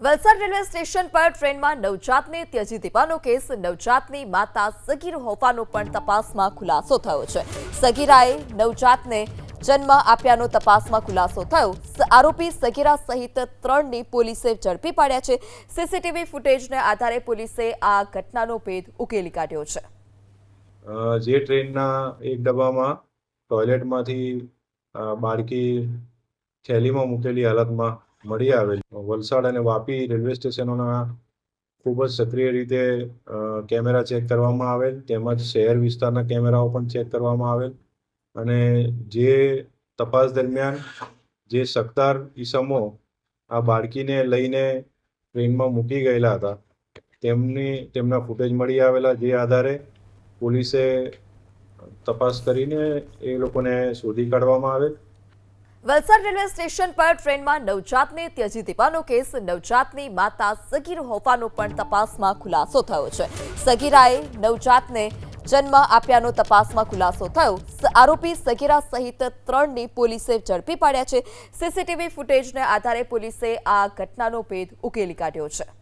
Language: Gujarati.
વલસાડ રેલવે સ્ટેશન પર ટ્રેનમાં નવજાતને ત્યજી દેવાનો કેસ નવજાતની માતા સગીર હોવાનો પણ તપાસમાં ખુલાસો થયો છે। સગીરાએ નવજાતને જન્મ આપ્યાનો તપાસમાં ખુલાસો થયો। આરોપી સગીરા સહિત 3ની પોલીસે ઝડપી પાડ્યા છે। સીસીટીવી ફૂટેજને આધારે પોલીસે આ ઘટનાનો ભેદ ઉકેલી કાઢ્યો છે। જે ટ્રેનના એક ડબ્બામાં ટોયલેટમાંથી બાળકી થેલીમાં મૂકેલી હાલતમાં મળી આવેલ વલસાડ અને વાપી રેલવે સ્ટેશનોના ખૂબ જ સક્રિય રીતે કેમેરા ચેક કરવામાં આવેલ તેમજ શહેર વિસ્તારના કેમેરાઓ પણ ચેક કરવામાં આવેલ અને જે તપાસ દરમિયાન જે સત્તાર ઈસમો આ બાળકીને લઈને ટ્રેનમાં મૂકી ગયેલા હતા તેમના ફૂટેજ મળી આવેલા, જે આધારે પોલીસે તપાસ કરીને એ લોકોને શોધી કાઢવામાં આવેલ। વલસાડ રેલવે સ્ટેશન પર ટ્રેનમાં નવજાતને ત્યજી દેવાનો કેસ નવજાતની માતા સગીર હોવાનો પણ તપાસમાં ખુલાસો થયો છે। સગીરાએ નવજાતને જન્મ આપ્યાનો તપાસમાં ખુલાસો થયો। આરોપી સગીરા સહિત 3ની પોલીસે ઝડપી પાડ્યા છે। સીસીટીવી ફૂટેજને આધારે પોલીસે આ ઘટનાનો ભેદ ઉકેલી કાઢ્યો છે।